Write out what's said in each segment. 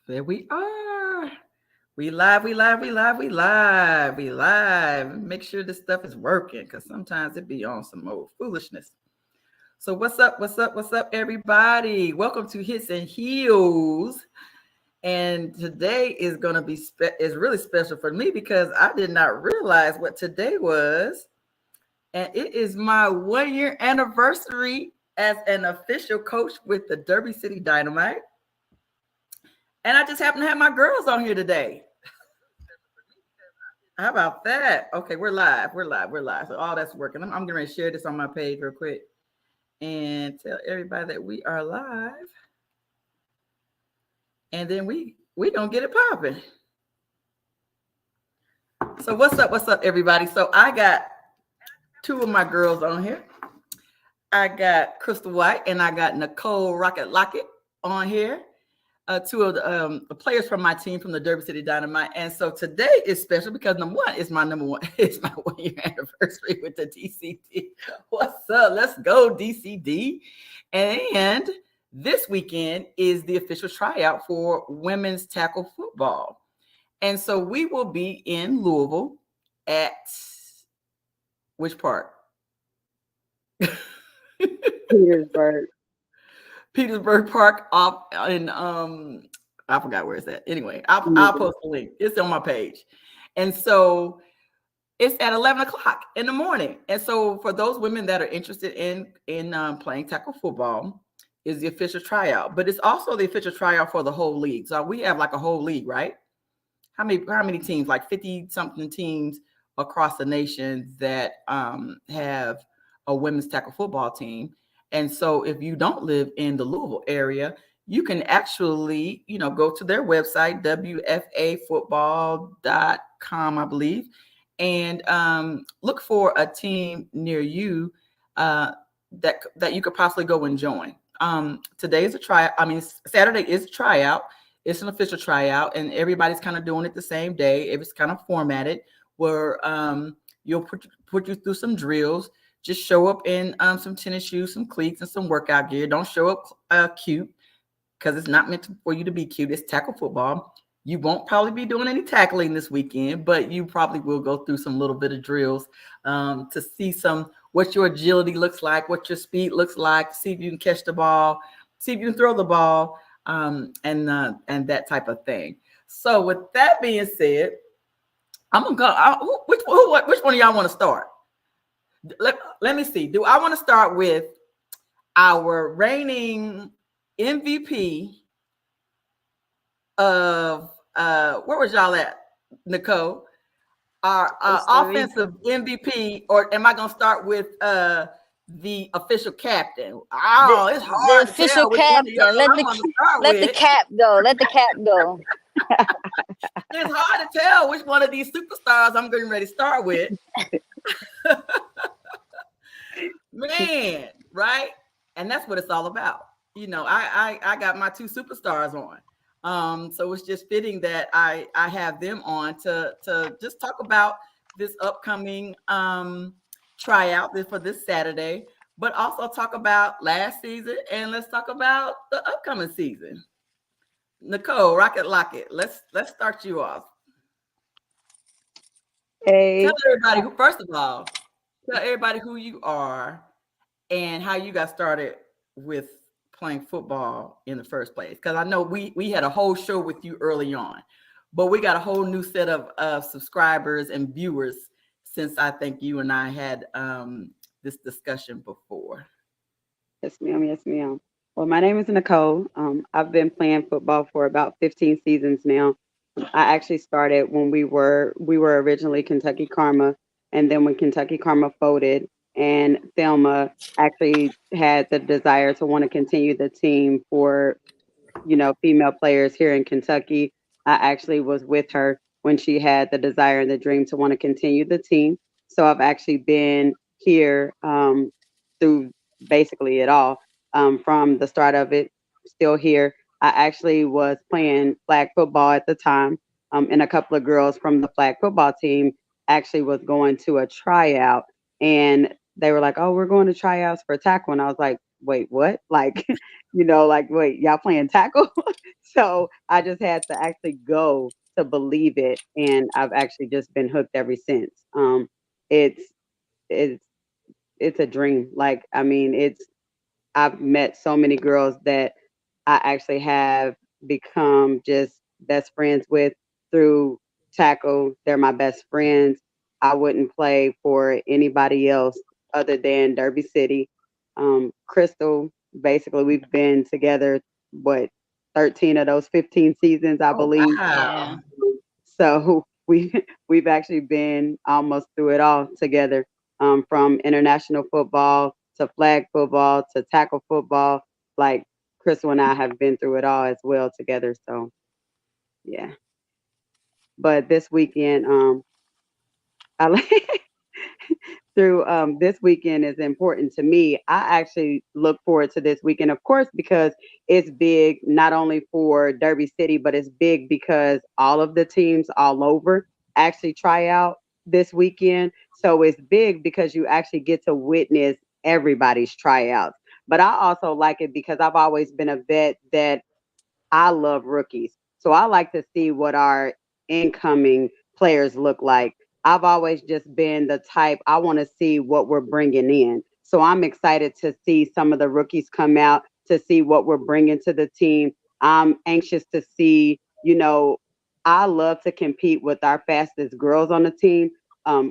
There we are. We live, we live, we live, we live, we live. Make sure this stuff is working because sometimes it be on some old foolishness. So what's up, what's up, what's up, everybody? Welcome to Hits and Heels. And today is going to be is really special for me because I did not realize what today was. And it is my 1 year anniversary as an official coach with the Derby City Dynamite. And I just happen to have my girls on here today. How about that? Okay, we're live. We're live. We're live. So all that's working. I'm going to share this on my page real quick and tell everybody that we are live. And then we going to get it popping. So what's up, everybody? So I got two of my girls on here. I got Crystal White and I got Nicole Rocket Lockett on here. Two of the players from my team from the Derby City Dynamite. And so today is special because number one, it's my 1 year anniversary with the DCD. What's up? Let's go, DCD. And this weekend is the official tryout for women's tackle football. And so we will be in Louisville at which part? Petersburg Park off in I forgot where it's at. Anyway, I'll post the link. It's on my page. And so it's at 11 o'clock in the morning. And so for those women that are interested in playing tackle football, is the official tryout. But it's also the official tryout for the whole league. So we have like a whole league, right? How many teams? Like 50 something teams across the nation that have a women's tackle football team. And so if you don't live in the Louisville area, you can actually, go to their website, wfafootball.com, I believe, and look for a team near you that you could possibly go and join. Today is a tryout. Saturday is a tryout. It's an official tryout, and everybody's kind of doing it the same day. It's kind of formatted where you'll put you through some drills. Just show up in some tennis shoes, some cleats, and some workout gear. Don't show up cute because it's not meant for you to be cute. It's tackle football. You won't probably be doing any tackling this weekend, but you probably will go through some little bit of drills to see what your agility looks like, what your speed looks like, see if you can catch the ball, see if you can throw the ball, and that type of thing. So with that being said, I'm gonna go. Which one of y'all want to start? Let me see. Do I want to start with our reigning MVP of where was y'all at, Nicole? Our offensive MVP, or am I gonna start with the official captain? Oh, it's hard. The official captain. Let the cap go. Let the cap go. It's hard to tell which one of these superstars I'm getting ready to start with. Man, right? And that's what it's all about. I got my two superstars on. So it's just fitting that I have them on to just talk about this upcoming tryout for this Saturday, but also talk about last season, and let's talk about the upcoming season. Nicole, Rocket Lockett, let's start you off. Hey. Tell everybody who you are and how you got started with playing football in the first place. Because I know we had a whole show with you early on, but we got a whole new set of subscribers and viewers since I think you and I had this discussion before. Yes, ma'am. Yes, ma'am. Well, my name is Nicole. I've been playing football for about 15 seasons now. I actually started when we were originally Kentucky Karma, and then when Kentucky Karma folded, and Thelma actually had the desire to want to continue the team for, female players here in Kentucky. I actually was with her when she had the desire and the dream to want to continue the team. So I've actually been here through basically it all. From the start of it, still here. I actually was playing flag football at the time, and a couple of girls from the flag football team actually was going to a tryout, and they were like, "Oh, we're going to tryouts for tackle," and I was like, "Wait, what?" Like, like, wait, y'all playing tackle? So I just had to actually go to believe it, and I've actually just been hooked ever since. It's it's it's a dream. Like, I mean, I've met so many girls that I actually have become just best friends with through tackle. They're my best friends. I wouldn't play for anybody else other than Derby City. Crystal, basically, we've been together, what, 13 of those 15 seasons, I Oh, believe. Yeah. wow. So we've actually been almost through it all together, from international football to flag football to tackle football. Like, Crystal and I have been through it all as well together. So yeah. But this weekend, I like through this weekend is important to me. I actually look forward to this weekend, of course, because it's big not only for Derby City, but it's big because all of the teams all over actually try out this weekend. So it's big because you actually get to witness everybody's tryouts. But I also like it because I've always been a vet that I love rookies. So I like to see what our incoming players look like. I've always just been the type, I want to see what we're bringing in. So I'm excited to see some of the rookies come out, to see what we're bringing to the team. I'm anxious to see, I love to compete with our fastest girls on the team.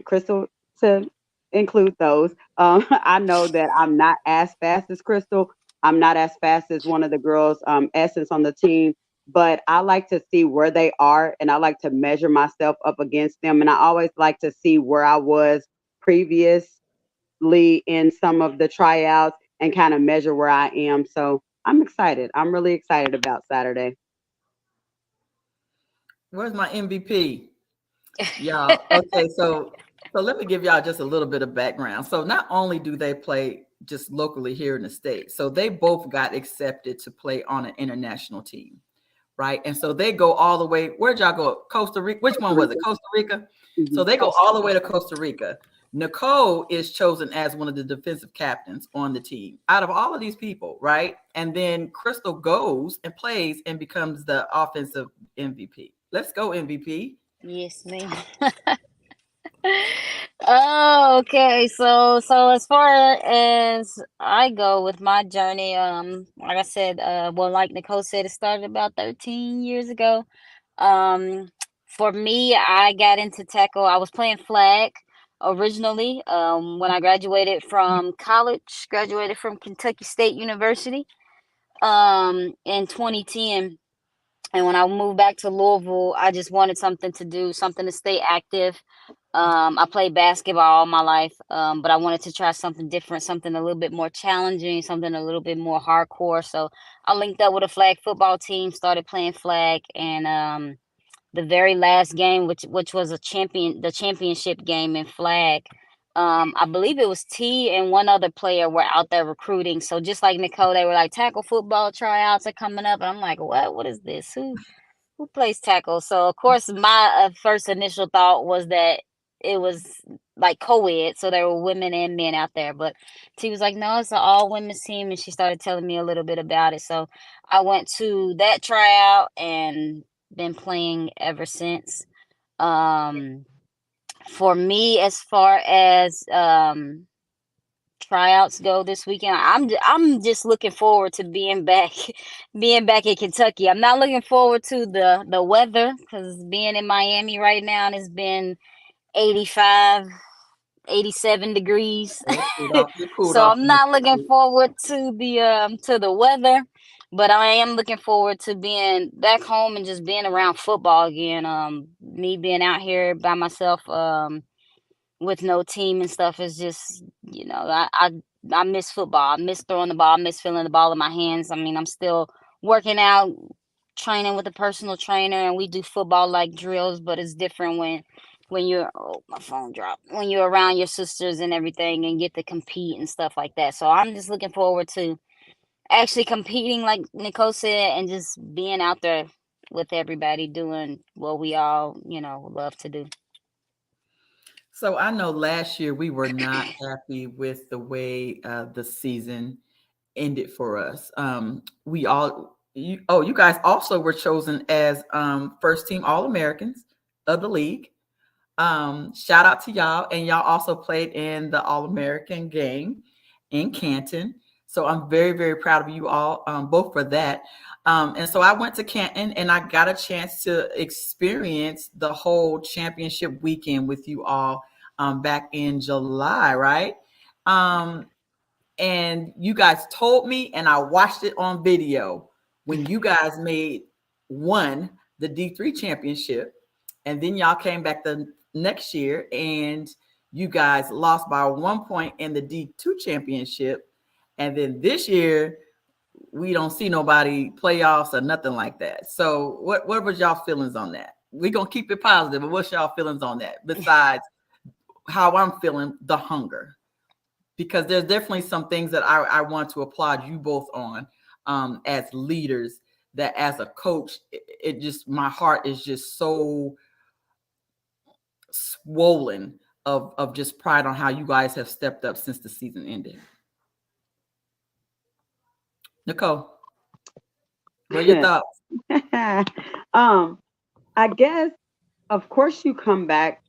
Crystal, to include those. I know that I'm not as fast as Crystal. I'm not as fast as one of the girls, Essence, on the team, but I like to see where they are, and I like to measure myself up against them. And I always like to see where I was previously in some of the tryouts and kind of measure where I am. So I'm excited. I'm really excited about Saturday. Where's my MVP? Y'all. Okay, so let me give y'all just a little bit of background. So not only do they play just locally here in the state, so they both got accepted to play on an international team, right? And so they go all the way. Where'd y'all go? Costa Rica. Which Costa one was it? Rica. Costa Rica. So Mhm. they go Costa all the way to Rica. Costa Rica. Nicole is chosen as one of the defensive captains on the team out of all of these people, right? And then Crystal goes and plays and becomes the offensive MVP. Let's go, MVP. Yes, ma'am. Oh, okay. So as far as I go with my journey, like I said, well, like Nicole said, it started about 13 years ago. Um, for me, I got into tackle. I was playing flag originally. When I graduated from college, graduated from Kentucky State University, in 2010. And when I moved back to Louisville, I just wanted something to do, something to stay active. I played basketball all my life, but I wanted to try something different, something a little bit more challenging, something a little bit more hardcore. So I linked up with a flag football team, started playing flag, and the very last game, which was the championship game in flag. I believe it was T and one other player were out there recruiting. So just like Nicole, they were like, tackle football tryouts are coming up. And I'm like, what? What is this? Who plays tackle? So of course, my first initial thought was that it was like co-ed, so there were women and men out there. But she was like, no, it's an all women's team, and she started telling me a little bit about it. So I went to that tryout and been playing ever since. Um, for me, as far as tryouts go this weekend, I'm just looking forward to being back, being back in Kentucky. I'm not looking forward to the weather because being in Miami right now and it's been 85, 87 degrees. Well, it cooled off. It cooled So off I'm a little not looking bit. forward to the weather, but I am looking forward to being back home and just being around football again. Me being out here by myself, with no team and stuff is just, I miss football. I miss throwing the ball. I miss feeling the ball in my hands. I mean, I'm still working out, training with a personal trainer, and we do football like drills, but it's different when you're, oh, my phone dropped, when you're around your sisters and everything and get to compete and stuff like that. So I'm just looking forward to actually competing, like Nicole said, and just being out there with everybody doing what we all, love to do. So I know last year we were not happy with the way the season ended for us. You guys also were chosen as first team All Americans of the league. Shout out to y'all, and y'all also played in the All American game in Canton. So I'm very, very proud of you all, both for that. And so I went to Canton, and I got a chance to experience the whole championship weekend with you all back in July, right? Um, and you guys told me, and I watched it on video when you guys won the D3 championship, and then y'all came back the next year and you guys lost by 1 point in the D2 championship, and then this year we don't see nobody playoffs or nothing like that. So what was y'all feelings on that? We're gonna keep it positive, but what's y'all feelings on that besides how I'm feeling, the hunger? Because there's definitely some things that I want to applaud you both on as leaders, that as a coach, it just, my heart is just so swollen of just pride on how you guys have stepped up since the season ended. Nicole, what are your thoughts? I guess, of course, you come back,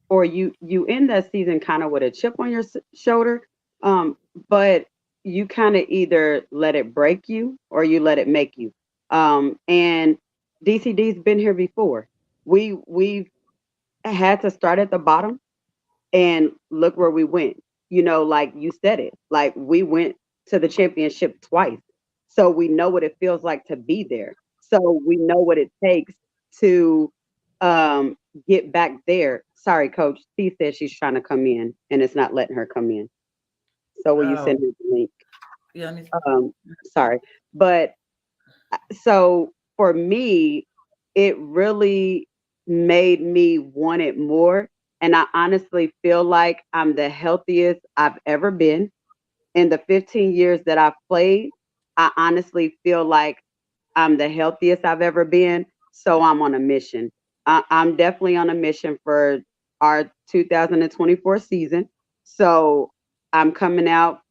or you end that season kind of with a chip on your shoulder, um, but you kind of either let it break you or you let it make you. And DCD's been here before. We've had to start at the bottom and look where we went. Like you said it, like we went to the championship twice. So we know what it feels like to be there. So we know what it takes to get back there. Sorry, coach. She says she's trying to come in and it's not letting her come in. So will you Oh, send me the link? yeah. Sorry. But so for me, it really made me want it more. And I honestly feel like I'm the healthiest I've ever been. In the 15 years that I've played, I honestly feel like I'm the healthiest I've ever been. So I'm on a mission. I'm definitely on a mission for our 2024 season. So I'm coming out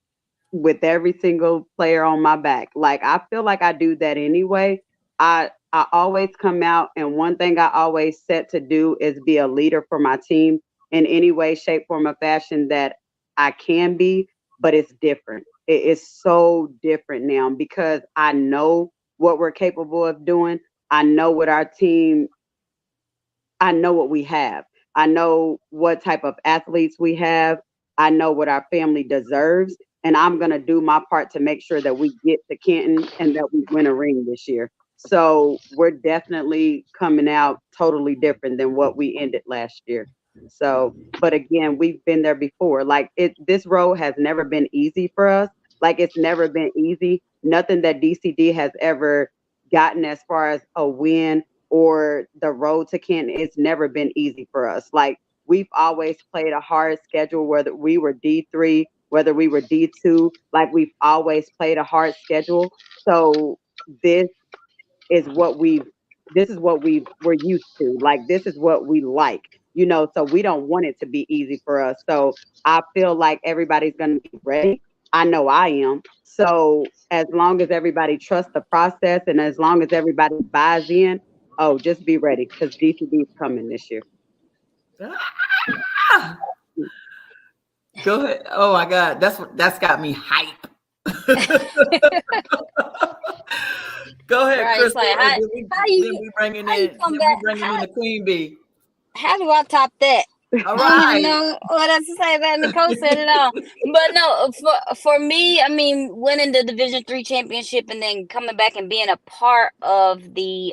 with every single player on my back. Like I feel like I do that anyway. I always come out, and one thing I always set to do is be a leader for my team in any way, shape, form, or fashion that I can be, but it's different. It is so different now because I know what we're capable of doing. I know what our team I know what we have. I know what type of athletes we have. I know what our family deserves. And I'm going to do my part to make sure that we get to Canton and that we win a ring this year. So we're definitely coming out totally different than what we ended last year. So, but again, we've been there before. Like this road has never been easy for us. Like it's never been easy. Nothing that DCD has ever gotten as far as a win or the road to Canton, it's never been easy for us. Like we've always played a hard schedule, whether we were D3, whether we were D2, like we've always played a hard schedule. So this is what we're used to. Like this is what we like, so we don't want it to be easy for us. So I feel like everybody's gonna be ready. I know I am. So as long as everybody trusts the process and as long as everybody buys in, oh, just be ready because DCD is coming this year. Ah! Go ahead. Oh my God, that's got me hype. Go ahead, Right. It's Crystal. like And then we bringing how you in come back? the queen bee. How do I top that? All I don't even right. know what else to say about Nicole said it all. But no, for me, I mean, winning the Division 3 championship and then coming back and being a part of the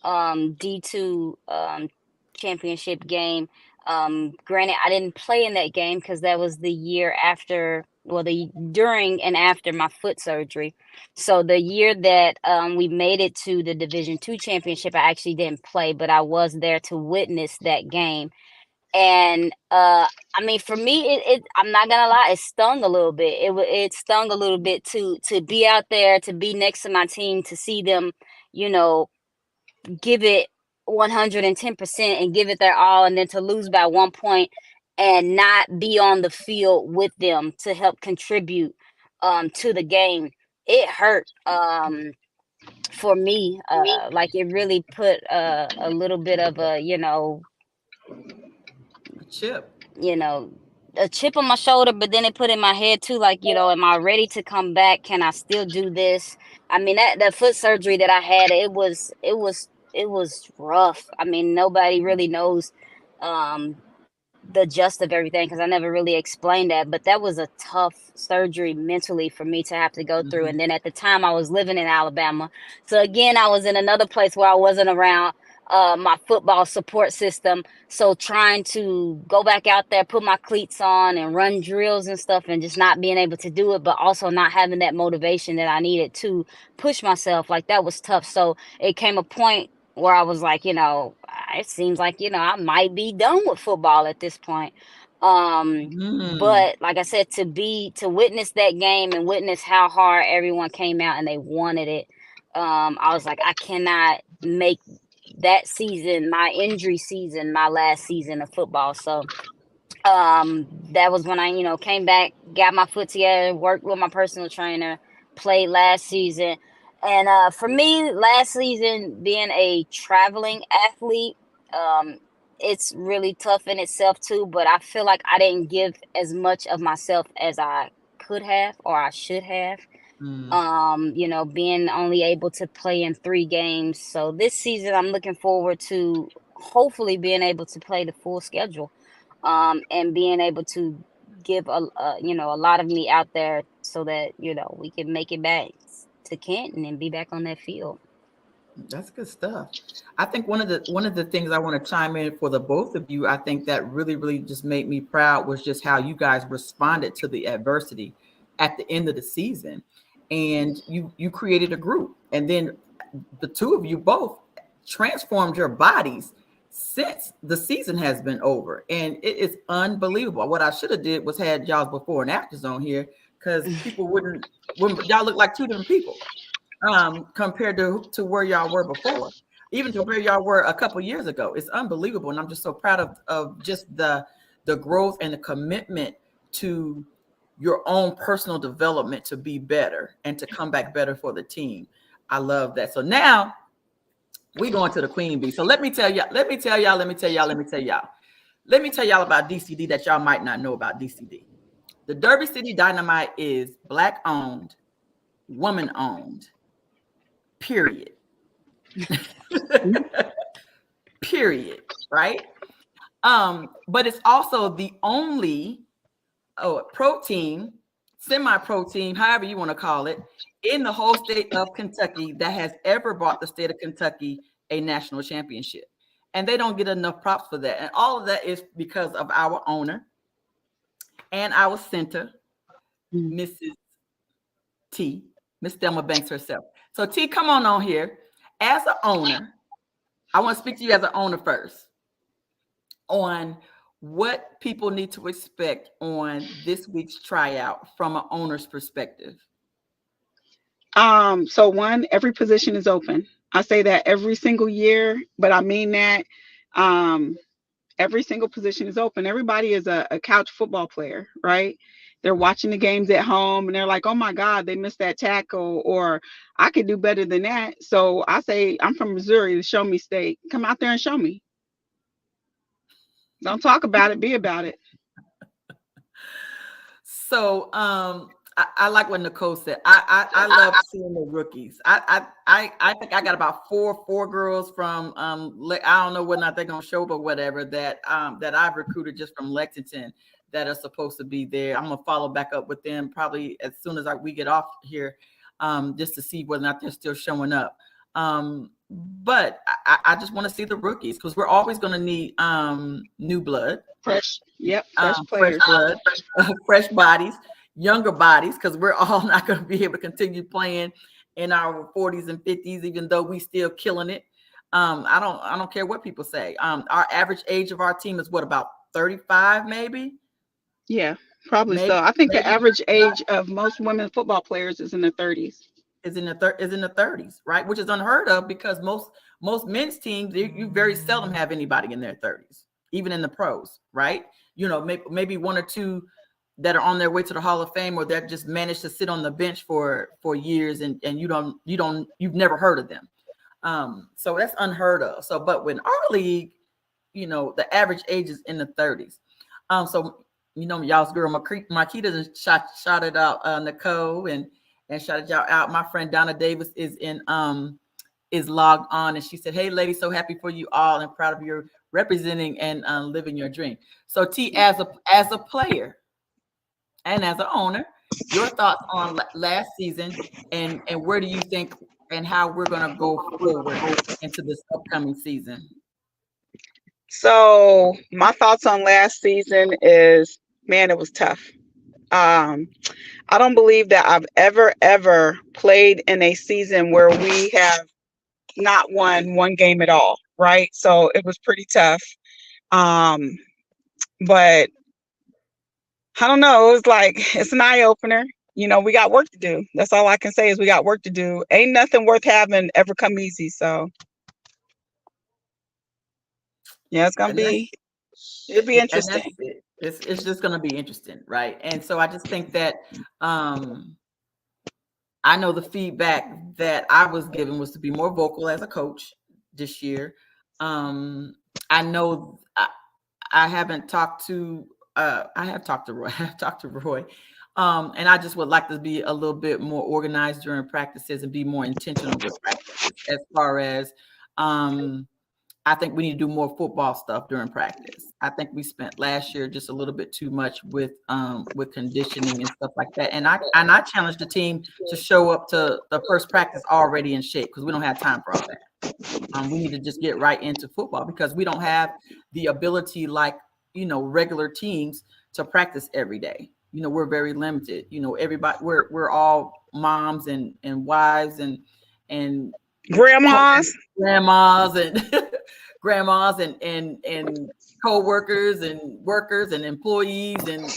D2 championship game. Granted, I didn't play in that game because that was the year after, well, the during and after my foot surgery. So the year that we made it to the Division 2 championship, I actually didn't play, but I was there to witness that game. And I mean, for me, it I'm not gonna lie, it stung a little bit. It stung a little bit to be out there, to be next to my team, to see them, you know, give it 110% and give it their all, and then to lose by 1 point and not be on the field with them to help contribute. to the game, it hurt for me. Like it really put a little bit of a, A chip. you know, a chip on my shoulder, but then it put in my head too, like, am I ready to come back? Can I still do this? I mean, that foot surgery that I had, it was rough. I mean, nobody really knows the gist of everything because I never really explained that. But that was a tough surgery mentally for me to have to go through. Mhm. And then at the time, I was living in Alabama, so again, I was in another place where I wasn't around my football support system. So trying to go back out there, put my cleats on, and run drills and stuff, and just not being able to do it, but also not having that motivation that I needed to push myself, like that was tough. So it came a point where I was like, it seems like, I might be done with football at this point. Mm. But like I said, to witness that game and witness how hard everyone came out and they wanted it, I was like, I cannot make that season, my injury season, my last season of football. So that was when I, came back, got my foot together, worked with my personal trainer, played last season. And for me, last season, being a traveling athlete, um, it's really tough in itself too. But I feel like I didn't give as much of myself as I could have or I should have. Mm. Being only able to play in 3 games. So this season, I'm looking forward to hopefully being able to play the full schedule, and being able to give a lot of me out there so that we can make it back to Canton and be back on that field. That's good stuff. I think one of the things I want to chime in for the both of you, I think that really, really just made me proud was just how you guys responded to the adversity at the end of the season. And you created a group. And then the two of you both transformed your bodies since the season has been over. And it is unbelievable. What I should have did was had y'all's before and afters on here because people wouldn't y'all look like two different people compared to where y'all were before, even to where y'all were a couple years ago. It's unbelievable, and I'm just so proud of just the growth and the commitment to your own personal development to be better and to come back better for the team. I love that. So now we going to the queen bee. So let me tell y'all about DCD that y'all might not know about DCD. The Derby City Dynamite is Black owned, woman owned, period. Period. Right. But it's also the only protein, semi-protein, however you want to call it, in the whole state of Kentucky that has ever brought the state of Kentucky a national championship. And they don't get enough props for that. And all of that is because of our owner and our center, Mrs. T, Miss Thelma Banks herself. So T, come on here. As an owner, I want to speak to you as an owner first on what people need to expect on this week's tryout from an owner's perspective. So one, every position is open. I say that every single year, but I mean that every single position is open. Everybody is a couch football player, right? They're watching the games at home and they're like, oh my God, they missed that tackle, or I could do better than that. So I say, I'm from Missouri, the show me state. Come out there and show me. Don't talk about it, be about it. So I like what Nicole said. I love seeing the rookies. I think I got about four girls from I don't know whether or not they're gonna show up or whatever that I've recruited just from Lexington that are supposed to be there. I'm gonna follow back up with them probably as soon as we get off here, just to see whether or not they're still showing up. But I just want to see the rookies because we're always going to need new blood, fresh fresh players, blood, fresh bodies, younger bodies, because we're all not going to be able to continue playing in our 40s and 50s, even though we still killing it. I don't care what people say. Our average age of our team is what, about 35, maybe? Yeah, probably maybe, so. I think maybe. the average age of most women football players is in the 30s. Is in the 30s, right? Which is unheard of because most men's teams, you very seldom have anybody in their 30s, even in the pros, right? Maybe one or two that are on their way to the Hall of Fame, or that just managed to sit on the bench for years, and you've never heard of them. So that's unheard of. So, but when our league, the average age is in the 30s. So y'all's girl Marquita shouted out Nicole and shouted y'all out. My friend Donna Davis is logged on, and she said, "Hey, ladies, so happy for you all and proud of you representing and living your dream." So, T, as a player and as an owner, your thoughts on last season, and where do you think and how we're going to go forward into this upcoming season? So my thoughts on last season is, man, it was tough. I don't believe that I've ever played in a season where we have not won one game at all, right? So it was pretty tough. But I don't know. It was like, it's an eye opener. We got work to do. That's all I can say is we got work to do. Ain't nothing worth having ever come easy. So yeah, it'll be interesting. It's just going to be interesting, right? And so I just think that I know the feedback that I was given was to be more vocal as a coach this year. I know I haven't talked to I have talked to Roy. I have talked to Roy. And I just would like to be a little bit more organized during practices and be more intentional with practices. As far as I think we need to do more football stuff during practice. I think we spent last year just a little bit too much with conditioning and stuff like that. And I challenged the team to show up to the first practice already in shape, because we don't have time for all that. We need to just get right into football, because we don't have the ability like regular teams to practice every day. We're very limited. Everybody, we're all moms and wives and grandmas and grandmas and co-workers and workers and employees and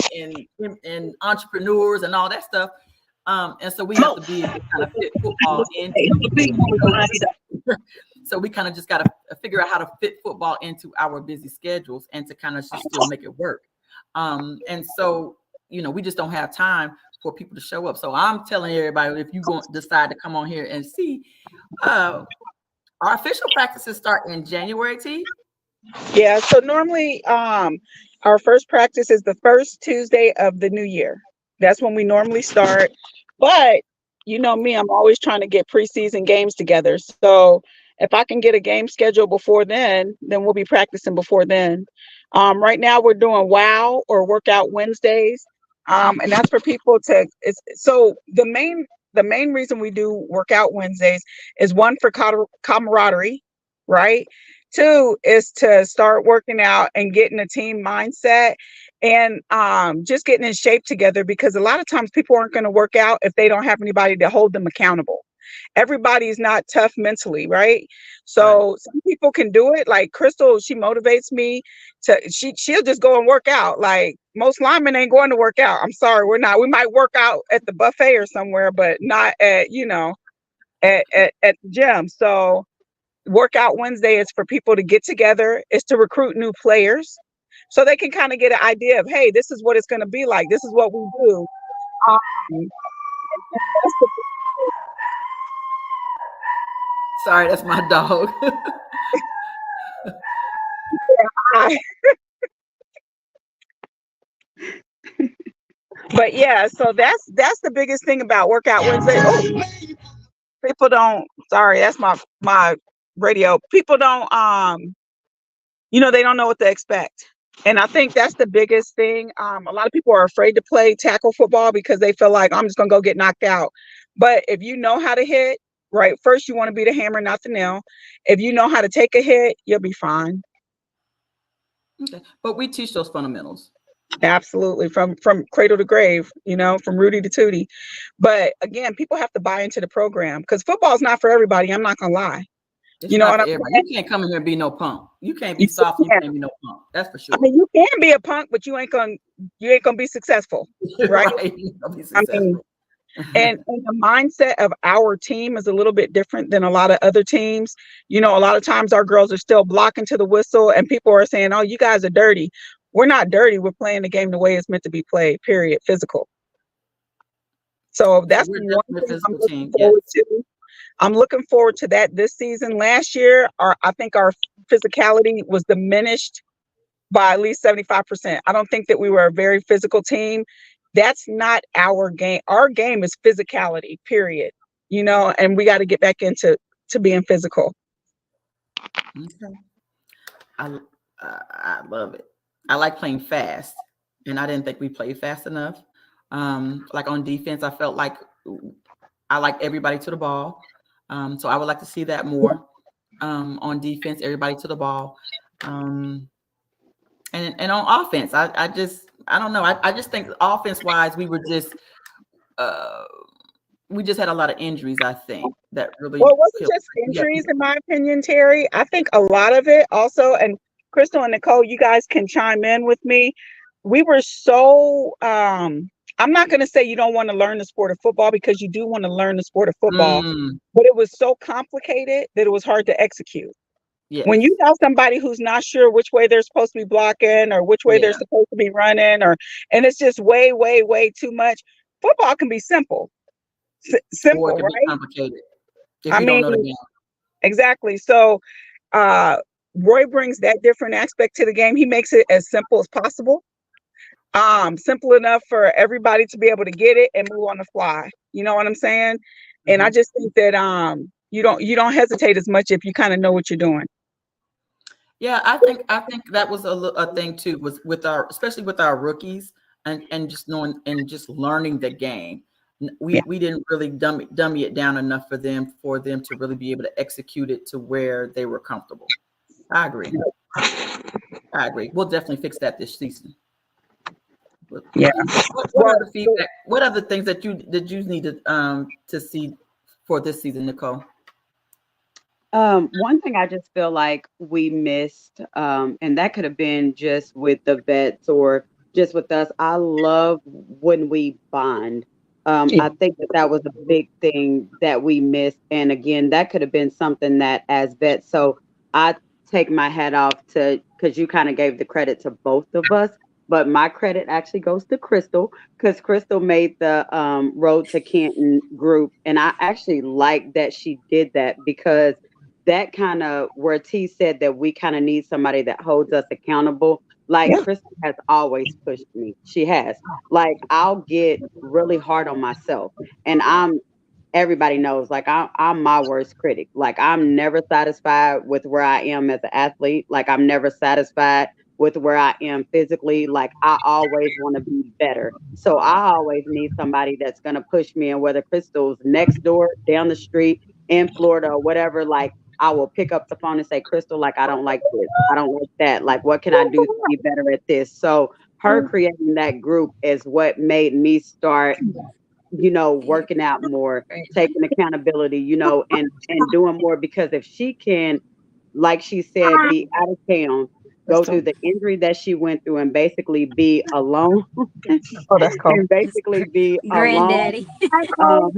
entrepreneurs and all that stuff. And so we have to be able to kind of fit football into so we kind of just got to figure out how to fit football into our busy schedules and to kind of just still make it work. And so, we just don't have time for people to show up. So I'm telling everybody, if you go decide to come on here and see, our official practices start in January, T. Yeah. So normally, our first practice is the first Tuesday of the new year. That's when we normally start. But you know me, I'm always trying to get preseason games together. So if I can get a game schedule before then we'll be practicing before then. Right now we're doing WOW, or Workout Wednesdays. And that's for people so the main reason we do Workout Wednesdays is, one, for camaraderie, right? Two is to start working out and getting a team mindset, and just getting in shape together, because a lot of times people aren't going to work out if they don't have anybody to hold them accountable. Everybody's not tough mentally, right? So some people can do it. Like Crystal, she motivates me she'll just go and work out. Like most linemen ain't going to work out. I'm sorry, we're not. We might work out at the buffet or somewhere, but not at the gym. So Workout Wednesday is for people to get together. It's to recruit new players, so they can kind of get an idea of, hey, this is what it's going to be like. This is what we do. Sorry, that's my dog. But yeah, so that's the biggest thing about Workout Wednesday. Oh, people don't. Sorry, that's my radio. People don't. They don't know what to expect. And I think that's the biggest thing. A lot of people are afraid to play tackle football because they feel like, I'm just going to go get knocked out. But if you know how to hit, right, first you want to be the hammer, not the nail. If you know how to take a hit, you'll be fine. Okay. But we teach those fundamentals. Absolutely. From cradle to grave, from Rudy to Tootie. But again, people have to buy into the program, because football is not for everybody. I'm not going to lie. You know what I'm saying? You can't come in here and be no punk. You can't be soft. You can't be no punk. That's for sure. I mean, you can be a punk, but you ain't gonna be successful, right? Right. Be successful. I mean, and the mindset of our team is a little bit different than a lot of other teams. A lot of times our girls are still blocking to the whistle, and people are saying, "Oh, you guys are dirty." we're not dirty. We're playing the game the way it's meant to be played, period, physical. So So that's we're one definitely a thing I'm physical looking team. Yes. forward to. I'm looking forward to that this season. Last year, I think our physicality was diminished by at least 75%. I don't think that we were a very physical team. That's not our game. Our game is physicality, period. And we got to get back into being physical. Okay. I I love it. I like playing fast, and I didn't think we played fast enough. Like on defense, I felt like I like everybody to the ball. So I would like to see that more on defense, everybody to the ball. Um, and on offense, I don't know. I just think offense wise, uh, we just had a lot of injuries. I think that really Well, it wasn't killed. just Yeah. injuries, in my opinion, Terry. I think a lot of it also, and Crystal and Nicole, you guys can chime in with me. We were so, I'm not going to say you don't want to learn the sport of football, because you do want to learn the sport of football, Mm, but it was so complicated that it was hard to execute. When yes. you got somebody who's not sure which way they're supposed to be blocking or which way they're Yeah. supposed to be running, and it's just way, way, way too much. Football can be simple, Or it simple, could be right? complicated if I you don't mean, know the game. exactly. So uh, Roy brings that different aspect to the game. He makes it as simple as possible, simple enough for everybody to be able to get it and move on the fly. You know what I'm saying? And I Mhm. just think that you don't hesitate as much if you kind of know what you're doing. Yeah, I think that was a thing too, was with our, especially with our rookies, and just knowing and just learning the game. Yeah. We didn't really dummy it down enough for them to really be able to execute it to where they were comfortable. I agree. I agree. We'll definitely fix that this season. Yeah. What Well, other feedback? What other things that you need to see for this season, Nicole? One thing I just feel like we missed, and that could have been just with the vets or just with us. I love when we bond. I think that that was a big thing that we missed. And again, that could have been something that as vets. So I take my hat off to, because you kind of gave the credit to both of us, but my credit actually goes to Crystal, because Crystal made the Road to Canton group. And I actually like that she did that, because that kind of where T said that we kind of need somebody that holds us accountable. Like yeah. Kristen has always pushed me. She has. Like I'll get really hard on myself, and everybody knows, like I'm my worst critic. Like I'm never satisfied with where I am as an athlete. Like I'm never satisfied with where I am physically. Like I always want to be better. So I always need somebody that's gonna push me. And whether Crystal's next door, down the street, in Florida, or whatever, like I will pick up the phone and say, Crystal, like I don't like this. I don't like that. Like what can I do to be better at this? So her creating that group is what made me start, working out more, taking accountability, and doing more, because if she can, like she said, be out of town, go through the injury that she went through, and basically be alone, Oh, that's cool. and basically be alone, Granddaddy. um,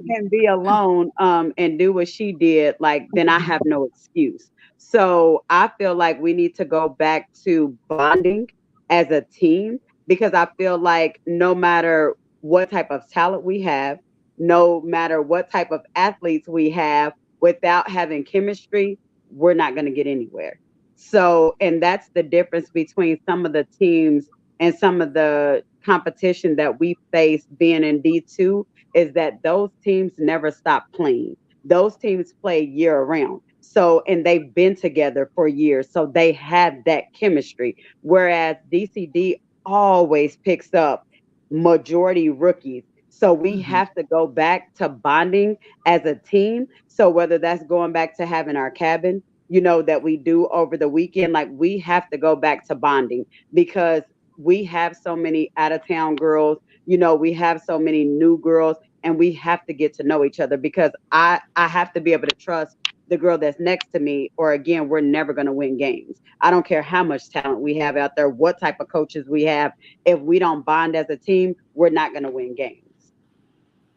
and be alone, and do what she did, like then I have no excuse. So I feel like we need to go back to bonding as a team, because I feel like no matter what type of talent we have, no matter what type of athletes we have, without having chemistry, we're not going to get anywhere. So, and that's the difference between some of the teams and some of the competition that we face being in D2, is that those teams never stop playing. Those teams play year round. So, and they've been together for years. So they have that chemistry. Whereas DCD always picks up majority rookies. So we Mhm. have to go back to bonding as a team. So whether that's going back to having our cabin, that we do over the weekend, like we have to go back to bonding, because we have so many out of town girls, we have so many new girls, and we have to get to know each other, because I have to be able to trust the girl that's next to me, or again, we're never going to win games. I don't care how much talent we have out there, what type of coaches we have. If we don't bond as a team, we're not going to win games.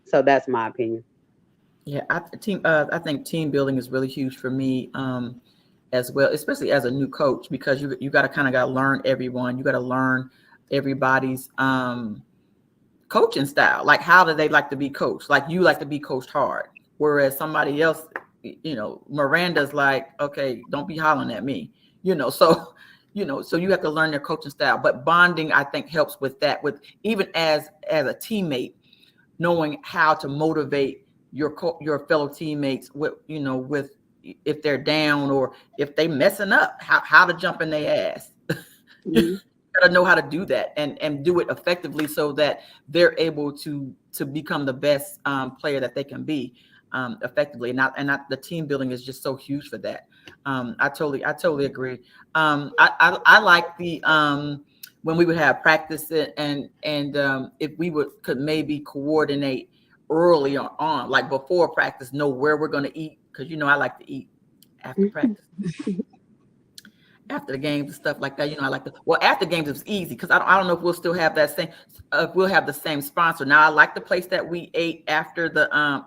So that's my opinion. Yeah, I think team building is really huge for me. as well, especially as a new coach, because you got to learn everyone. You got to learn everybody's coaching style. Like, how do they like to be coached? Like, you like to be coached hard, whereas somebody else, Miranda's like, okay, don't be hollering at me, so so you have to learn their coaching style. But bonding, I think, helps with that, with even as a teammate, knowing how to motivate your fellow teammates with, with, if they're down or if they messing up, how to jump in their ass. Mhm. Got to know how to do that and do it effectively, so that they're able to become the best player that they can be, effectively. And not the team building is just so huge for that. I totally agree. I like the when we would have practice and if we could maybe coordinate early on, like before practice, know where we're going to eat, because I like to eat after practice, after the games and stuff like that. I like to, well, after games it's easy, because I don't know if we'll still have that same, if we'll have the same sponsor. Now, I like the place that we ate after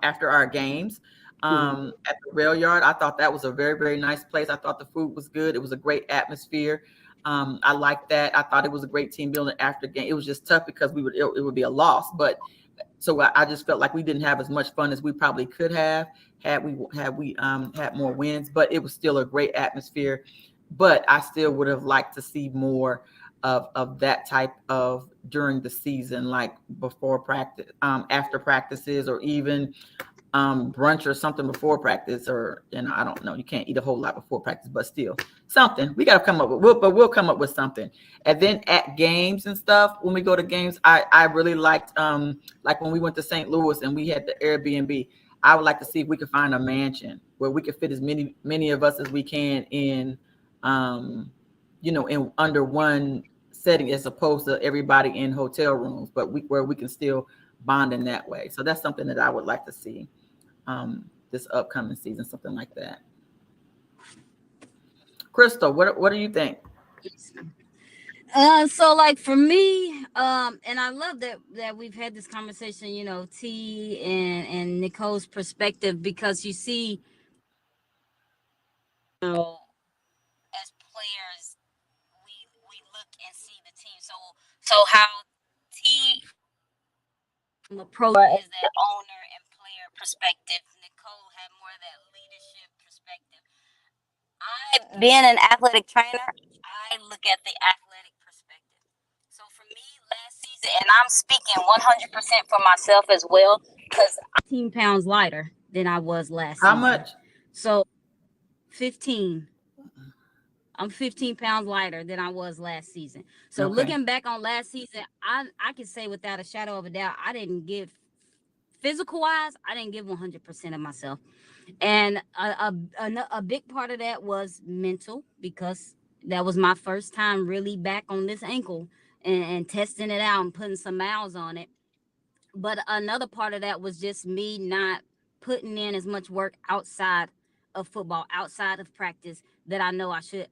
after our games, Mhm. at the rail yard. I thought that was a very, very nice place. I thought the food was good. It was a great atmosphere. I liked that. I thought it was a great team building after game. It was just tough because it would be a loss, but so I just felt like we didn't have as much fun as we probably could have had we had more wins. But it was still a great atmosphere. But I still would have liked to see more of that type of during the season, like before practice, after practices, or even brunch or something before practice, or I don't know. You can't eat a whole lot before practice, but still something we got to come up with. We'll come up with something. And then at games and stuff, when we go to games, I really liked, like when we went to St. Louis and we had the Airbnb. I would like to see if we could find a mansion where we could fit as many of us as we can in, in under one setting, as opposed to everybody in hotel rooms, but where we can still bond in that way. So that's something that I would like to see this upcoming season, something like that. Crystal, what do you think? So like for me, and I love that we've had this conversation, T and Nicole's perspective, because you see, as players, we look and see the team. So how T approach as that owner and player perspective, Nicole had more of that leadership perspective. I, being an athletic trainer, I look at the athletic perspective. So for me, last season, and I'm speaking 100% for myself as well, because I'm 15 pounds lighter than I was last How season. much? So 15. I'm 15 pounds lighter than I was last season. So Okay. looking back on last season, I can say without a shadow of a doubt, I didn't give, physical wise, I didn't give 100% of myself. And a big part of that was mental, because that was my first time really back on this ankle and testing it out and putting some miles on it. But another part of that was just me not putting in as much work outside of football, outside of practice, that I know I should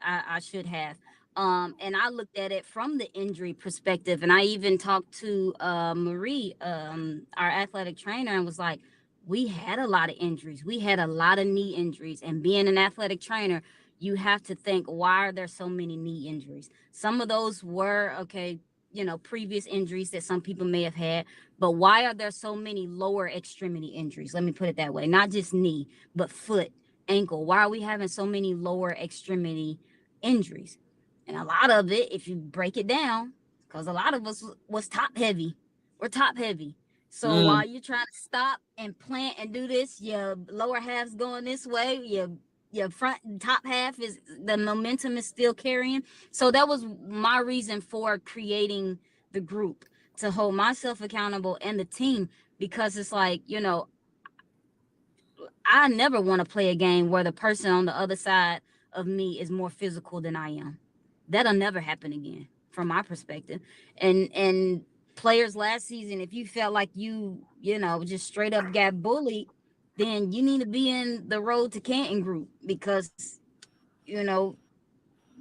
have. And I looked at it from the injury perspective, and I even talked to Marie, our athletic trainer, and was like, we had a lot of injuries. We had a lot of knee injuries, and being an athletic trainer, you have to think, why are there so many knee injuries? Some of those were okay, previous injuries that some people may have had, but why are there so many lower extremity injuries? Let me put it that way. Not just knee, but foot, ankle. Why are we having so many lower extremity injuries? And a lot of it, if you break it down, because a lot of us was top heavy. We're top heavy. So Mm. while you're trying to stop and plant and do this, your lower half's going this way, your front top half is, the momentum is still carrying. So that was my reason for creating the group, to hold myself accountable and the team, because it's like, I never want to play a game where the person on the other side of me is more physical than I am. That'll never happen again from my perspective. And players last season, if you felt like just straight up got bullied, then you need to be in the Road to Canton group, because you know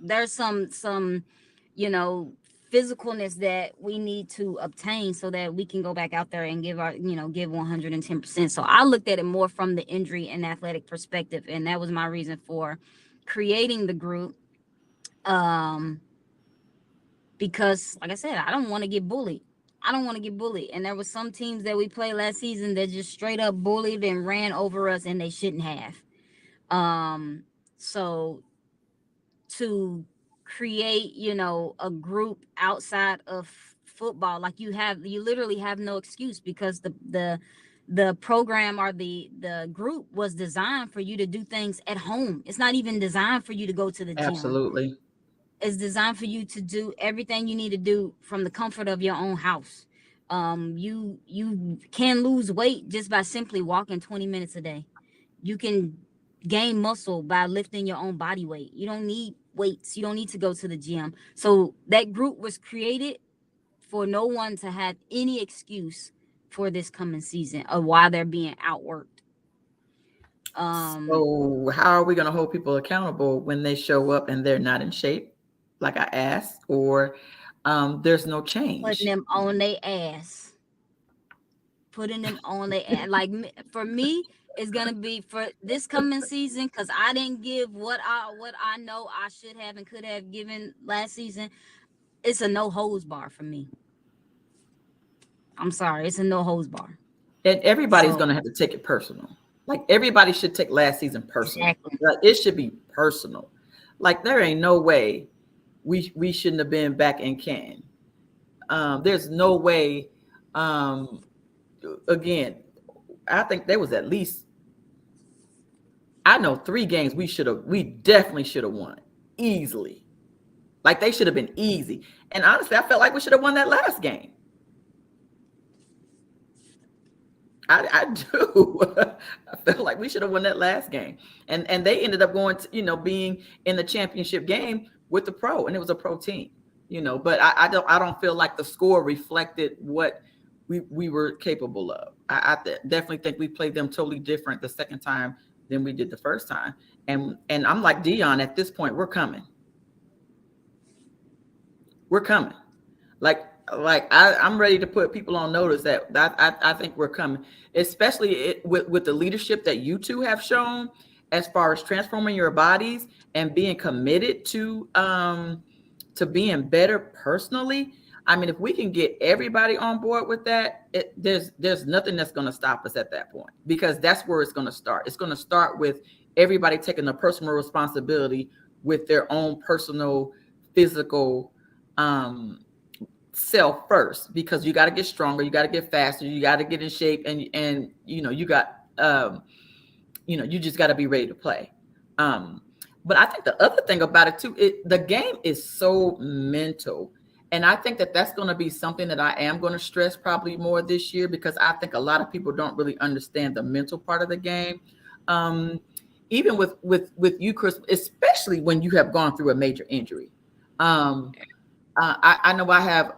there's some you know physicalness that we need to obtain so that we can go back out there and give 110%. So I looked at it more from the injury and athletic perspective, and that was my reason for creating the group. Um, because like I said, I don't want to get bullied. I don't want to get bullied. And there was some teams that we played last season that just straight up bullied and ran over us, and they shouldn't have. So to create, a group outside of football, like you literally have no excuse, because the program or the group was designed for you to do things at home. It's not even designed for you to go to the gym. Absolutely. It's designed for you to do everything you need to do from the comfort of your own house. You can lose weight just by simply walking 20 minutes a day. You can gain muscle by lifting your own body weight. You don't need weights. You don't need to go to the gym. So that group was created for no one to have any excuse for this coming season of why they're being outworked. So how are we going to hold people accountable when they show up and they're not in shape, like I asked, or there's no change? Putting them on their ass. Like for me, it's gonna be for this coming season, because I didn't give what I know I should have and could have given last season. It's a no hose bar for me. I'm sorry, it's a no hose bar. And everybody's going to have to take it personal. Like everybody should take last season personal. Exactly. Like, it should be personal. Like there ain't no way we shouldn't have been back in Canton. There's no way. Again, I think there was at least, I know 3 games we definitely should have won easily. Like they should have been easy. And honestly, I felt like we should have won that last game. I do. I felt like we should have won that last game. And they ended up going to, being in the championship game with the pro, and it was a pro team, but I don't feel like the score reflected what we were capable of. I definitely think we played them totally different the second time than we did the first time. And I'm like Dion, at this point, we're coming. We're coming. Like I'm ready to put people on notice that I think we're coming, especially with the leadership that you two have shown as far as transforming your bodies and being committed to being better personally. I mean, if we can get everybody on board with that, there's nothing that's going to stop us at that point, because that's where it's going to start. It's going to start with everybody taking the personal responsibility with their own personal physical self first, because you got to get stronger, you got to get faster, you got to get in shape, and you got you just got to be ready to play. But I think the other thing about it too, the game is so mental. And I think that's going to be something that I am going to stress probably more this year, because I think a lot of people don't really understand the mental part of the game. Even with you, Chris, especially when you have gone through a major injury. I know I have,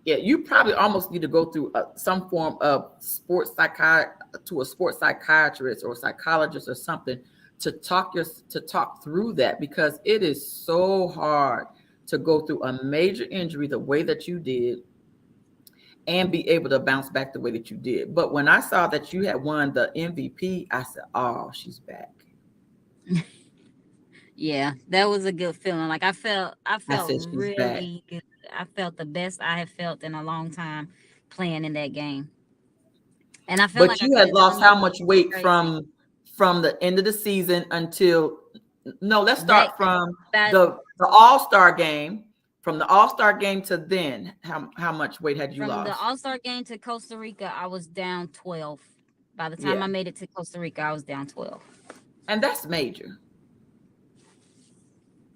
you probably almost need to go through some form of sports psychiatrist or psychologist or something to talk through that, because it is so hard to go through a major injury the way that you did and be able to bounce back the way that you did. But when I saw that you had won the MVP, I said, oh, she's back. Yeah, that was a good feeling. Like I felt really back. good. I felt the best I have felt in a long time playing in that game. And I felt but like you had lost how much weight from the end of the season until let's start from the All-Star game. From the All-Star game to then, how much weight had you lost? From the All-Star game to Costa Rica, I was down 12. By the time I made it to Costa Rica, I was down 12. And that's major.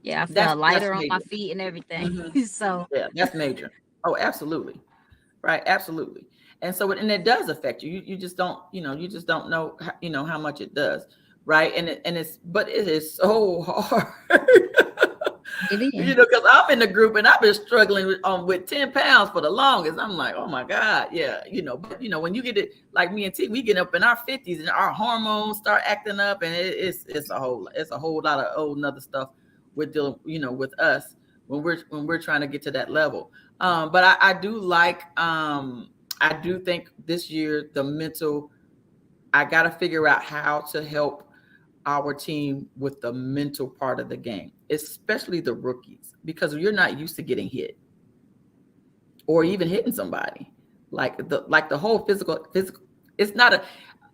Yeah, I felt lighter on my feet and everything. Mm-hmm. So yeah, that's major. Oh, absolutely. Right, absolutely. And so it does affect you. You just don't, you just don't know, how much it does. Right. But it is so hard. It is. Because I'm in the group and I've been struggling with 10 pounds for the longest. I'm like, oh my God. Yeah. But when you get it, like me and T, we get up in our 50s and our hormones start acting up, and it's a whole lot of old nother stuff with dealing, with us when we're trying to get to that level. But I do like, I do think this year, the mental, I got to figure out how to help our team with the mental part of the game, especially the rookies, because you're not used to getting hit or even hitting somebody. Like the whole physical. It's not a.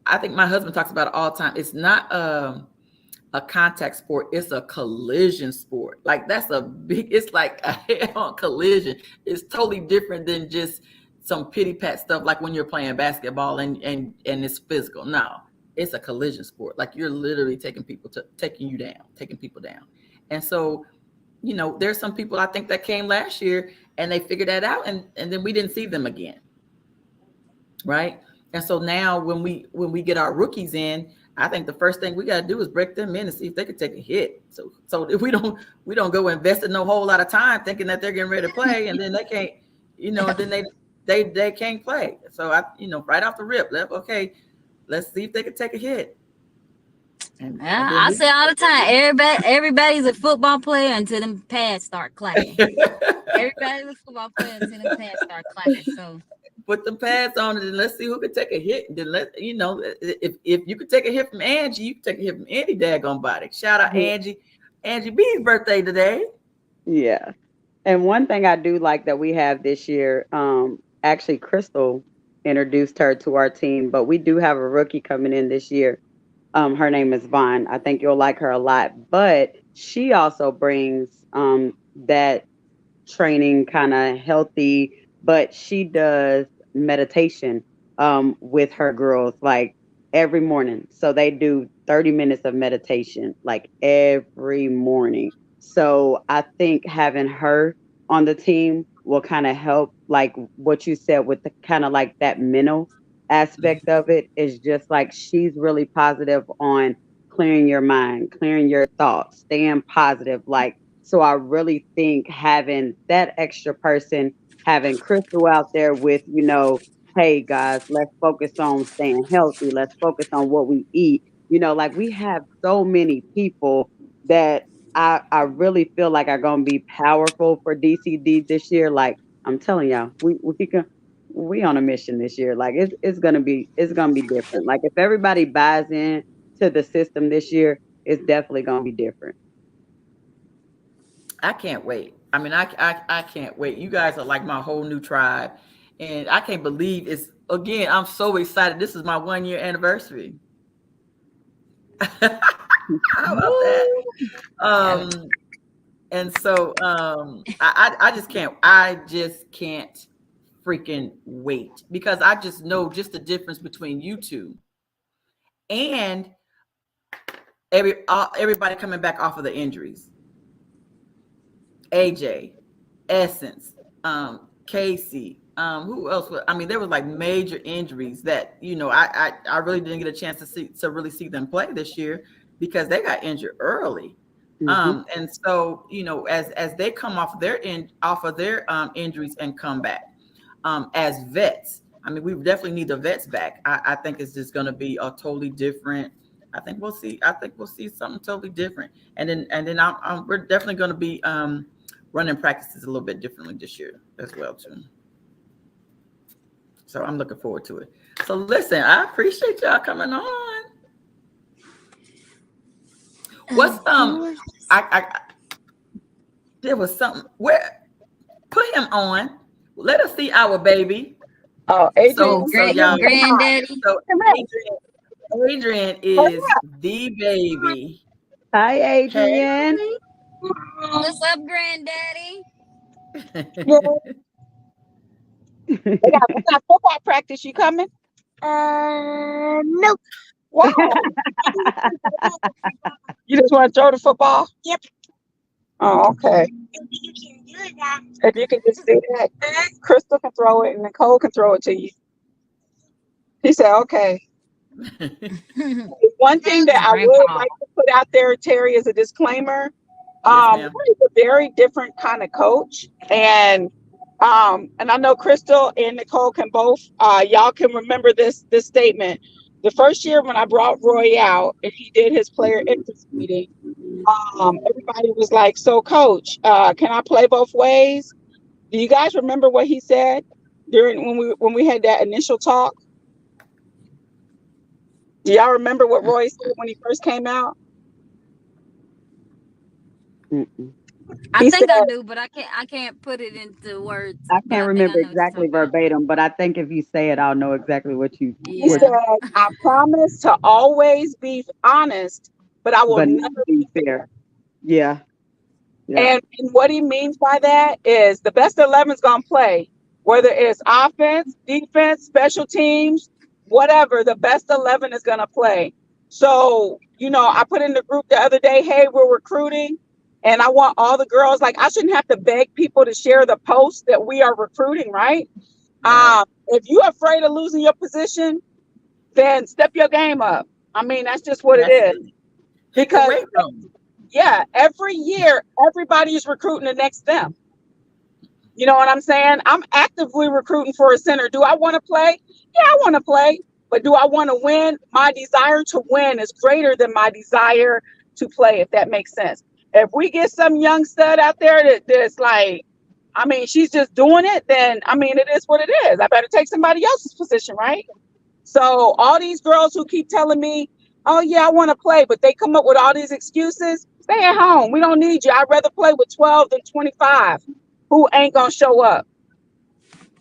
I think my husband talks about it all the time. It's not a contact sport. It's a collision sport. Like that's a big. It's like a head-on collision. It's totally different than just some pity pat stuff like when you're playing basketball and it's physical. No, it's a collision sport. Like you're literally taking you down, taking people down. And so, there's some people I think that came last year and they figured that out, and then we didn't see them again. Right. And so now when we get our rookies in, I think the first thing we got to do is break them in and see if they can take a hit. So if we don't go invest in no whole lot of time thinking that they're getting ready to play, and then they can't, and then they can't play. So right off the rip, okay, let's see if they can take a hit. And I say all the time, everybody's a football player until them pads start clapping. Everybody's a football player until them pads start clapping. So put the pads on it and let's see who can take a hit. And then if you could take a hit from Angie, you can take a hit from any daggone body. Shout out Angie. Angie B's birthday today. Yeah. And one thing I do like that we have this year, actually Crystal introduced her to our team, but we do have a rookie coming in this year. Her name is Vaughn. I think you'll like her a lot, but she also brings that training kind of healthy, but she does meditation with her girls like every morning. So they do 30 minutes of meditation like every morning. So I think having her on the team will kind of help, like what you said with the kind of like that mental aspect of it is just like she's really positive on clearing your mind, clearing your thoughts, staying positive. Like, so I really think having that extra person, having Crystal out there with, hey guys, let's focus on staying healthy. Let's focus on what we eat. Like we have so many people that I really feel like are going to be powerful for DCD this year. Like I'm telling y'all, we on a mission this year. Like it's gonna be different. Like if everybody buys in to the system this year, it's definitely gonna be different. I can't wait. I mean, I can't wait. You guys are like my whole new tribe, and I can't believe it's again. I'm so excited. This is my 1-year anniversary. How about that? And so I just can't. I just can't freaking wait because I just know just the difference between you two and everybody coming back off of the injuries. AJ, Essence, Casey, who else? I mean, there was like major injuries that I really didn't get a chance to really see them play this year because they got injured early. Mm-hmm. And so as they come off of their injuries and come back as vets, I mean, we definitely need the vets back. I think it's just going to be a totally different. I think we'll see something totally different, and then we're definitely going to be running practices a little bit differently this year as well too. So I'm looking forward to it. So listen, I appreciate y'all coming on. What's I there was something where put him on. Let us see our baby. Oh, Adrian. So y'all, granddaddy. So Adrian is the baby. Hi, Adrian. Hey. What's up, granddaddy? We got football practice. You coming? Nope. Wow. You just want to throw the football? Yep. Oh, okay. You can do that. If you can just do that, Crystal can throw it and Nicole can throw it to you. He said, okay. One thing that I would like to put out there, Terry, as a disclaimer, Yes, he's a very different kind of coach. And I know Crystal and Nicole can both, y'all can remember this statement. The first year when I brought Roy out and he did his player interest meeting, everybody was like, so coach, can I play both ways? Do you guys remember what he said when we had that initial talk? Do y'all remember what Roy said when he first came out? Mm-mm. I He said, think I do, but I can't put it into words. I But can't I think I remember know what you're exactly talking about. verbatim, but I think if you say it, I'll know exactly what you he what. Yeah. said, I promise to always be honest, but I will But never not be be fair. fair. Yeah, yeah. And what he means by that is the best 11 is going to play, whether it's offense, defense, special teams, whatever, the best 11 is going to play. So, I put in the group the other day, hey, we're recruiting. And I want all the girls, like, I shouldn't have to beg people to share the post that we are recruiting, right? Right. If you're afraid of losing your position, then step your game up. I mean, that's just what it That's is. it. Hit the Because, weight room. yeah, every year, everybody is recruiting the next them. You know what I'm saying? I'm actively recruiting for a center. Do I want to play? Yeah, I want to play. But do I want to win? My desire to win is greater than my desire to play, if that makes sense. If we get some young stud out there that's like, I mean, she's just doing it, then I mean, it is what it is. I better take somebody else's position, right? So all these girls who keep telling me, oh yeah, I want to play, but they come up with all these excuses, stay at home. We don't need you. I'd rather play with 12 than 25 who ain't gonna show up.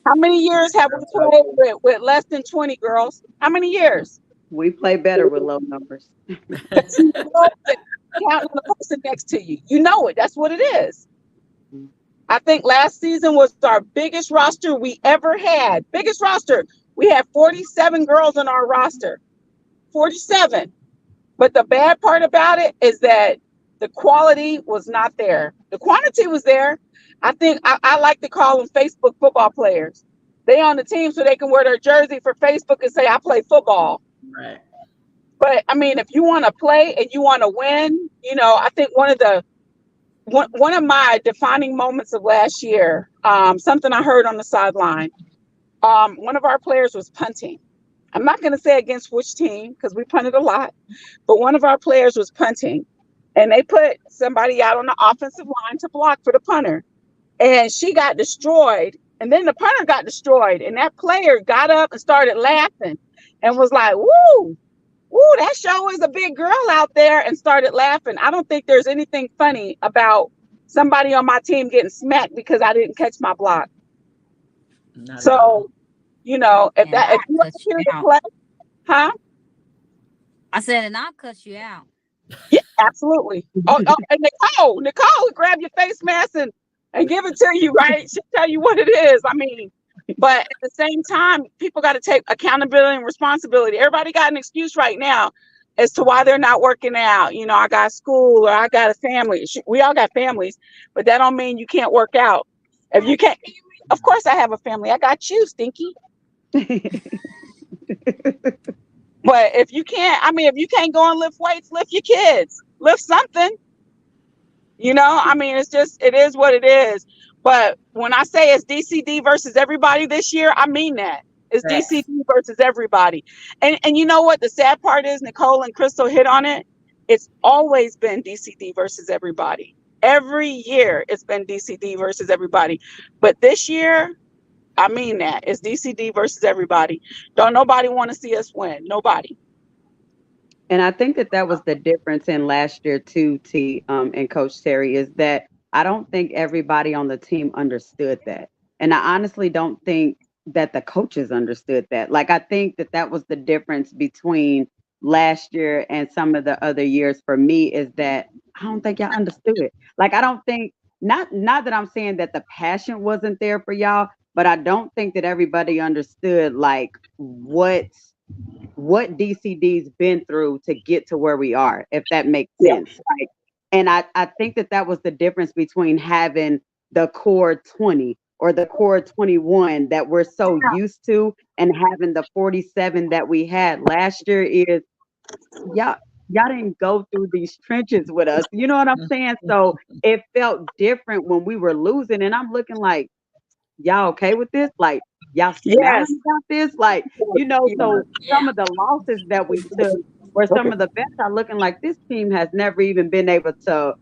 How many years have we That's so played true. with less than 20 girls? How many years? We play better with low numbers. But you know that counting on the person next to you. You know it. That's what it is. I think last season was our biggest roster we ever had. Biggest roster. We had 47 girls on our roster. 47. But the bad part about it is that the quality was not there. The quantity was there. I think I like to call them Facebook football players. They on the team so they can wear their jersey for Facebook and say, I play football. Right. But I mean, if you want to play and you want to win, I think one of my defining moments of last year, something I heard on the sideline, one of our players was punting. I'm not going to say against which team because we punted a lot, but one of our players was punting and they put somebody out on the offensive line to block for the punter. And she got destroyed. And then the punter got destroyed. And that player got up and started laughing and was like, woo, woo, that show is a big girl out there, and started laughing. I don't think there's anything funny about somebody on my team getting smacked because I didn't catch my block. Not at all. So, if And if I you cut ever you hear the out. play, huh? I said, and I cut you out. Yeah, absolutely. Oh, and Nicole, grab your face mask and give it to you, right? She'll tell you what it is. I mean, but at the same time, people got to take accountability and responsibility. Everybody got an excuse right now as to why they're not working out. I got school or I got a family. We all got families, but that don't mean you can't work out. If you can't, of course I have a family. I got you, Stinky. But if you can't, I mean, if you can't go and lift weights, lift your kids, lift something. I mean, it is what it is. But when I say it's DCD versus everybody this year, I mean that. It's Facts. DCD versus everybody. And you know what? The sad part is Nicole and Crystal hit on it. It's always been DCD versus everybody. Every year it's been DCD versus everybody. But this year, I mean that. It's DCD versus everybody. Don't nobody want to see us win. Nobody. And I think that that was the difference in last year too, T, and Coach Terry, is that I don't think everybody on the team understood that. And I honestly don't think that the coaches understood that. Like, I think that that was the difference between last year and some of the other years for me, is that I don't think y'all understood it. Like, I don't think, not that I'm saying that the passion wasn't there for y'all, but I don't think that everybody understood like what DCD's been through to get to where we are, if that makes Yeah. sense. Like, and I think that that was the difference between having the core 20 or the core 21 that we're so used to, and having the 47 that we had last year. Is y'all y'all didn't go through these trenches with us. You know what I'm saying? So it felt different when we were losing, and I'm looking like, y'all okay with this? Like, y'all Yes. smiling about this? Like, so Yeah. some of the losses that we took, where some Okay. of the vets are looking like this team has never even been able to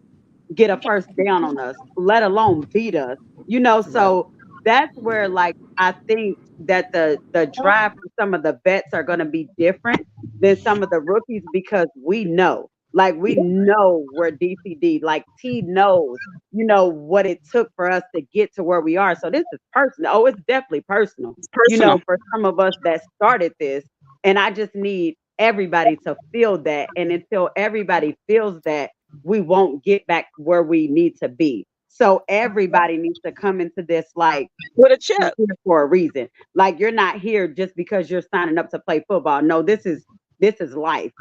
get a first down on us, let alone beat us. Right. So that's where, like, I think that the drive for some of the vets are going to be different than some of the rookies because we know, like we know where DCD, like T knows, what it took for us to get to where we are. So this is personal. Oh, it's definitely personal. It's personal. For some of us that started this, and I just need everybody to feel that. And until everybody feels that, we won't get back where we need to be. So everybody needs to come into this like With a chip. for a reason. Like you're not here just because you're signing up to play football. No, this is life,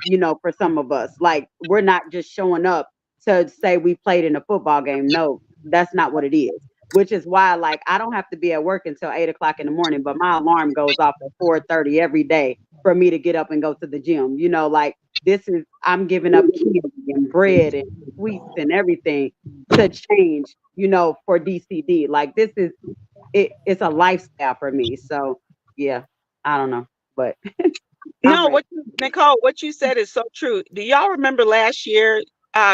for some of us. Like we're not just showing up to say we played in a football game. No, that's not what it is. Which is why, like, I don't have to be at work until 8 o'clock in the morning, but my alarm goes off at 4:30 every day for me to get up and go to the gym. Like this is I'm giving up candy and bread and sweets and everything to change, for DCD. Like this is it's a lifestyle for me. So yeah, I don't know, but No, Nicole, what you said is so true. Do y'all remember last year,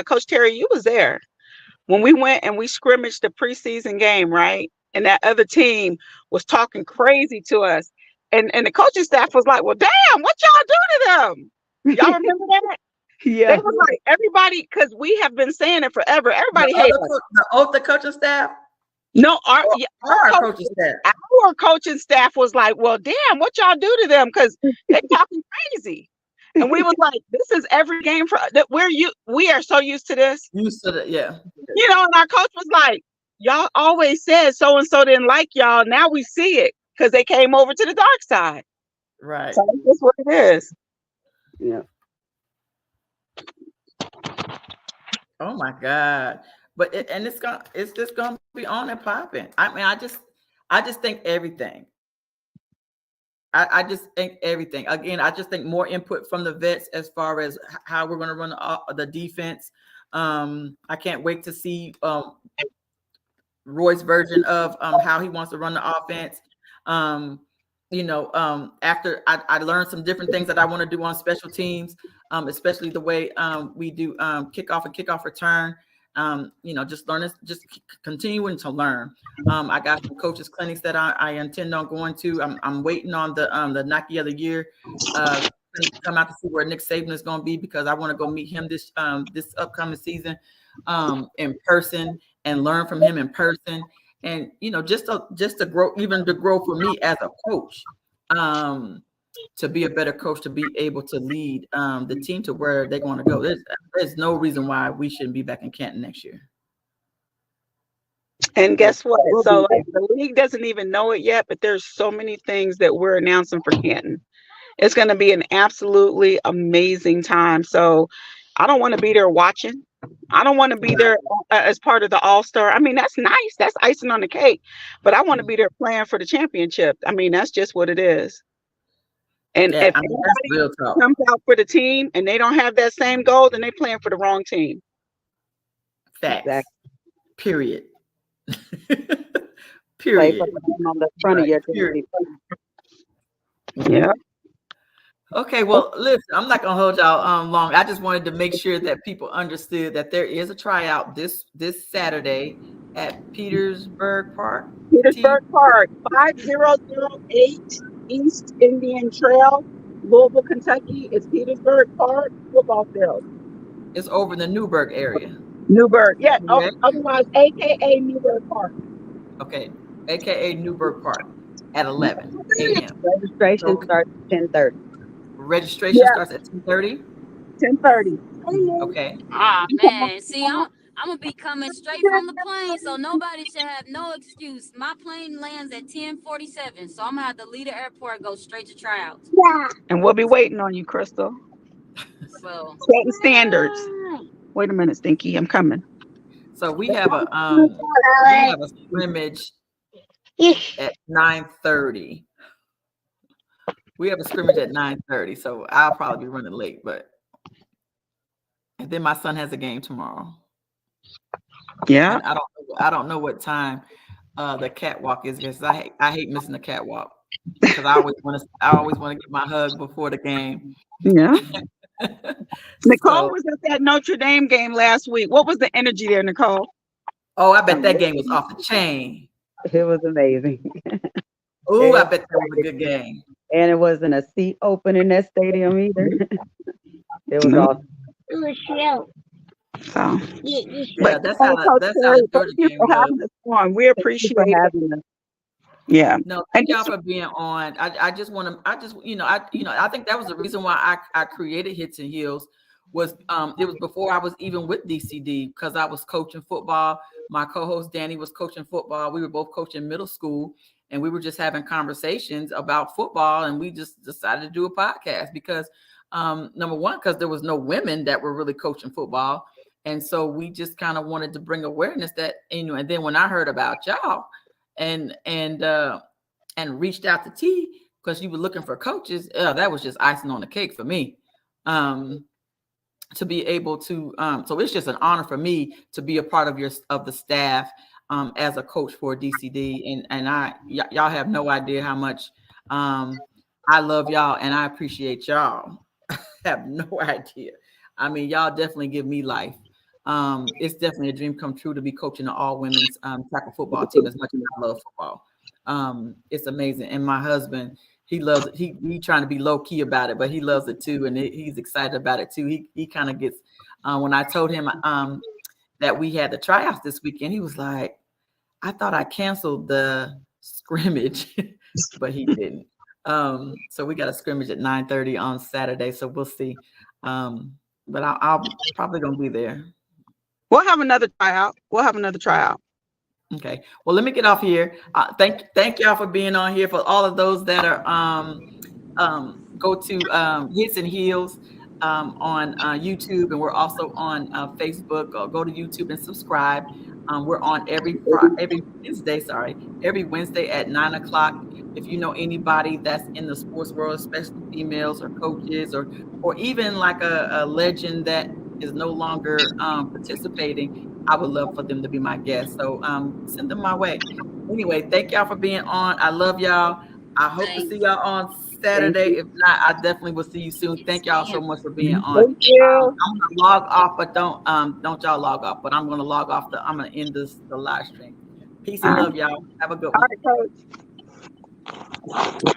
Coach Terry, you was there when we went and we scrimmaged the preseason game, right? And that other team was talking crazy to us. And the coaching staff was like, well, damn, what y'all do to them? Y'all remember that? Yeah. They were like, everybody, because we have been saying it forever. Everybody hates us. The coaching staff? No, our coaching staff. Our coaching staff was like, well, damn, what y'all do to them? Because they talking crazy. And we was like, this is every game for that we are so used to this. Used to that, yeah. And our coach was like, y'all always said so and so didn't like y'all. Now we see it because they came over to the dark side. Right. So that's what it is. Yeah. Oh my God. But it's just gonna be on and popping. I mean, I just think everything. I just think everything. Again, I just think more input from the vets as far as how we're going to run the defense. I can't wait to see Roy's version of how he wants to run the offense. After I learned some different things that I want to do on special teams, especially the way we do kickoff and kickoff return. Just learning, just continuing to learn. I got some coaches clinics that I intend on going to. I'm waiting on the Nike of the year come out to see where Nick Saban is going to be because I want to go meet him this upcoming season in person and learn from him in person. And just to grow for me as a coach, to be a better coach, to be able to lead the team to where they're going to go. There's no reason why we shouldn't be back in Canton next year. And guess what? So the league doesn't even know it yet, but there's so many things that we're announcing for Canton. It's going to be an absolutely amazing time. So I don't want to be there watching. I don't want to be there as part of the All-Star. I mean, that's nice. That's icing on the cake. But I want to be there playing for the championship. I mean, that's just what it is. And if anybody comes out for the team and they don't have that same goal, then they're playing for the wrong team. Facts. Exactly. Period. Period. On the front of your period. Yeah. Okay, well, listen, I'm not gonna hold y'all long. I just wanted to make sure that people understood that there is a tryout this Saturday at Petersburg Park. Petersburg Park, 5008 East Indian Trail, Louisville, Kentucky. It's Petersburg Park football field. It's over in the Newburgh area. Newburgh, yeah. Okay. Otherwise, AKA Newburgh Park. Okay, AKA Newburgh Park at 11 a.m. Registration starts at 10:30. Registration starts at 10:30. 10:30. Okay. Ah man, see, I'm gonna be coming straight from the plane, so nobody should have no excuse. My plane lands at 10:47, so I'm gonna have to leave the airport and go straight to tryouts. Yeah. And we'll be waiting on you, Crystal. So setting standards. Wait a minute, Stinky, I'm coming. So we have a scrimmage at 9:30. We have a scrimmage at 9:30, so I'll probably be running late, and then my son has a game tomorrow. Yeah. And I don't know what time the catwalk is because I hate missing the catwalk because I always want to get my hug before the game. Yeah. Nicole was at that Notre Dame game last week. What was the energy there, Nicole? Oh, I bet that game was off the chain. It was amazing. Oh, I It bet that was a was good game. and it wasn't a seat open in that stadium either. It was Nope. awesome. It was cute. So, Yeah, but You Coach that's how Terry, the thank Georgia you game for was. having us on. We Thank you for appreciate it. having us. Yeah. No, And thank y'all just for being on. I just want to. I just I think that was the reason why I created Hits and Heels was it was before I was even with DCD because I was coaching football. My co-host Danny was coaching football. We were both coaching middle school, and we were just having conversations about football, and we just decided to do a podcast because number one, because there was no women that were really coaching football, and so we just kind of wanted to bring awareness that and then when I heard about y'all and reached out to T because you were looking for coaches. That was just icing on the cake for me. To be able to, so it's just an honor for me to be a part of the staff as a coach for DCD, and y'all have no idea how much I love y'all and I appreciate y'all. Have no idea. I mean, y'all definitely give me life. It's definitely a dream come true to be coaching an all women's tackle football team as much as I love football. It's amazing. And my husband, he loves it. He trying to be low key about it, but he loves it too, and he's excited about it too. He kind of gets when I told him that we had the tryouts this weekend, he was like, "I thought I canceled the scrimmage," but he didn't. So we got a scrimmage at 9:30 on Saturday, so we'll see. But I'll probably gonna be there. we'll have another tryout. We'll have another tryout. Okay. Well, let me get off here. Thank y'all for being on here. For all of those that are go to Hits and Heels on YouTube, and we're also on Facebook. Go to YouTube and subscribe. We're on every Wednesday. Sorry, every Wednesday at 9 o'clock. If you know anybody that's in the sports world, especially females or coaches, or even like a legend that is no longer participating, I would love for them to be my guest. So send them my way. Anyway, thank y'all for being on. I love y'all. I hope to Thanks. see y'all on Thank Saturday. you. If not, I definitely will see you soon. Yes, Thank y'all so ma'am. much for being on. Thank you. I'm gonna log off, but don't y'all log off. But I'm gonna log off. I'm gonna end the live stream. Peace All and right. love, y'all. Have a good All one. right, Coach.